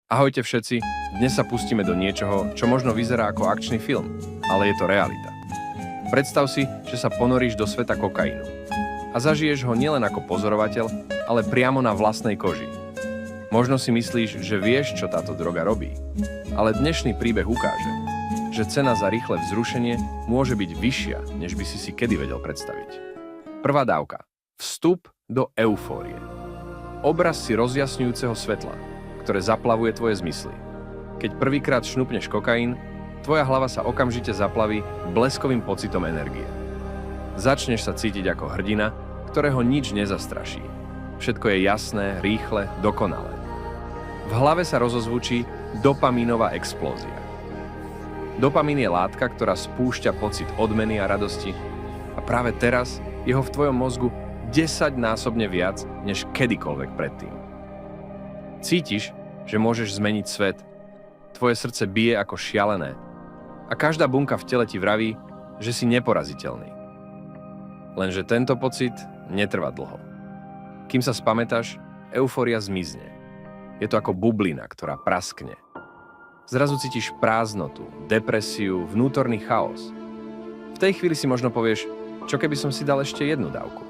Ahojte všetci, dnes sa pustíme do niečoho, čo možno vyzerá ako akčný film, ale je to realita. Predstav si, že sa ponoríš do sveta kokainu a zažiješ ho nielen ako pozorovateľ, ale priamo na vlastnej koži. Možno si myslíš, že vieš, čo táto droga robí, ale dnešný príbeh ukáže, že cena za rýchle vzrušenie môže byť vyššia, než by si kedy vedel predstaviť. Prvá dávka. Vstup do eufórie. Obraz si rozjasňujúceho svetla, ktoré zaplavuje tvoje zmysly. Keď prvýkrát šnupneš kokain, tvoja hlava sa okamžite zaplaví bleskovým pocitom energie. Začneš sa cítiť ako hrdina, ktorého nič nezastraší. Všetko je jasné, rýchle, dokonalé. V hlave sa rozozvučí dopamínová explózia. Dopamín je látka, ktorá spúšťa pocit odmeny a radosti a práve teraz je ho v tvojom mozgu 10-násobne viac, než kedykoľvek predtým. Cítiš, že môžeš zmeniť svet. Tvoje srdce bije ako šialené a každá bunka v tele ti vraví, že si neporaziteľný. Lenže tento pocit netrvá dlho. Kým sa spamätáš, eufória zmizne. Je to ako bublina, ktorá praskne. Zrazu cítiš prázdnotu, depresiu, vnútorný chaos. V tej chvíli si možno povieš, čo keby som si dal ešte jednu dávku.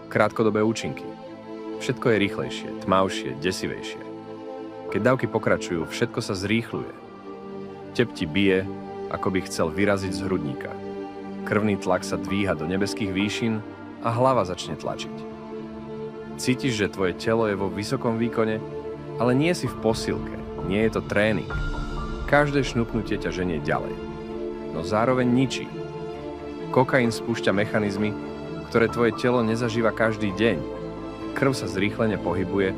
Krátkodobé účinky. Všetko je rýchlejšie, tmavšie, desivejšie. Keď dávky pokračujú, všetko sa zrýchľuje. Tep ti bije, ako by chcel vyraziť z hrudníka. Krvný tlak sa dvíha do nebeských výšin a hlava začne tlačiť. Cítiš, že tvoje telo je vo vysokom výkone, ale nie si v posilke, nie je to tréning. Každé šnupnutie ťa ženie ďalej. No zároveň ničí. Kokain spúšťa mechanizmy, ktoré tvoje telo nezažíva každý deň. Krv sa zrýchlene pohybuje,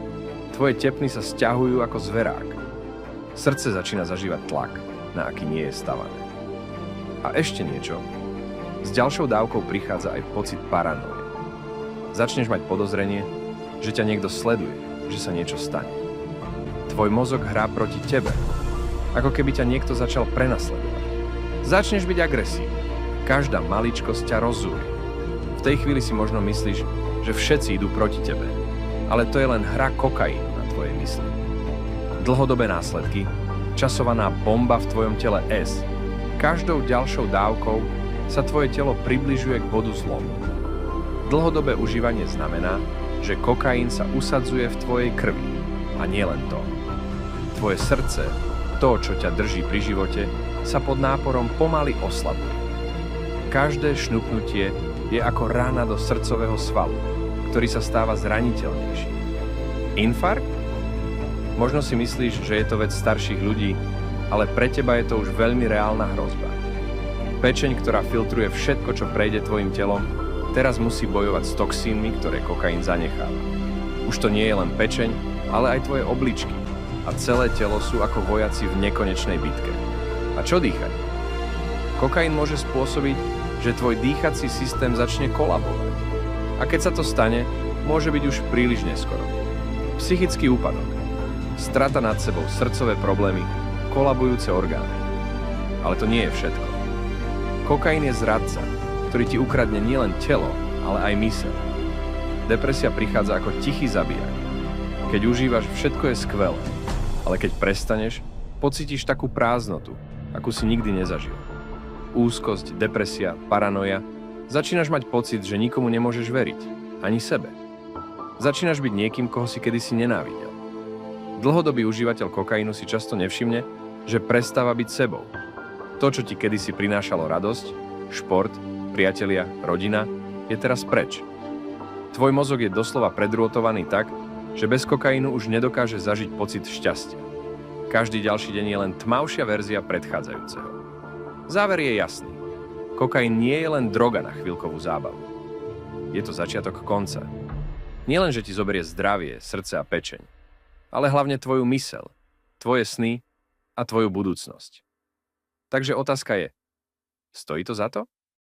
tvoje tepny sa sťahujú ako zverák. Srdce začína zažívať tlak, na aký nie je stavané. A ešte niečo. S ďalšou dávkou prichádza aj pocit paranoje. Začneš mať podozrenie, že ťa niekto sleduje, že sa niečo stane. Tvoj mozog hrá proti tebe, ako keby ťa niekto začal prenasledovať. Začneš byť agresívny. Každá maličkosť ťa rozzúri. V tej chvíli si možno myslíš, že všetci idú proti tebe, ale to je len hra kokainu na tvojej mysli. Dlhodobé následky, časovaná bomba v tvojom tele S. Každou ďalšou dávkou sa tvoje telo približuje k bodu zlomu. Dlhodobé užívanie znamená, že kokain sa usadzuje v tvojej krvi. A nie len to. Tvoje srdce, to, čo ťa drží pri živote, sa pod náporom pomaly oslabuje. Každé šnupnutie je ako rána do srdcového svalu, ktorý sa stáva zraniteľnejší. Infarkt? Možno si myslíš, že je to vec starších ľudí, ale pre teba je to už veľmi reálna hrozba. Pečeň, ktorá filtruje všetko, čo prejde tvojim telom, teraz musí bojovať s toxínmi, ktoré kokain zanecháva. Už to nie je len pečeň, ale aj tvoje obličky a celé telo sú ako vojaci v nekonečnej bitke. A čo dýchať? Kokain môže spôsobiť, že tvoj dýchací systém začne kolabovať. A keď sa to stane, môže byť už príliš neskoro. Psychický úpadok, strata nad sebou, srdcové problémy, kolabujúce orgány. Ale to nie je všetko. Kokain je zradca, ktorý ti ukradne nielen telo, ale aj myseľ. Depresia prichádza ako tichý zabijak. Keď užívaš, všetko je skvelé, ale keď prestaneš, pocítiš takú prázdnotu, akú si nikdy nezažil. Úzkosť, depresia, paranoja. Začínaš mať pocit, že nikomu nemôžeš veriť, ani sebe. Začínaš byť niekým, koho si kedysi nenávidel. Dlhodobý užívateľ kokainu si často nevšimne, že prestáva byť sebou. To, čo ti kedysi prinášalo radosť, šport, priatelia, rodina, je teraz preč. Tvoj mozog je doslova predrôtovaný tak, že bez kokainu už nedokáže zažiť pocit šťastia. Každý ďalší deň je len tmavšia verzia predchádzajúceho. Záver je jasný. Kokain nie je len droga na chvíľkovú zábavu. Je to začiatok konca. Nielen, že ti zoberie zdravie, srdce a pečeň, ale hlavne tvoju myseľ, tvoje sny a tvoju budúcnosť. Takže otázka je, stojí to za to?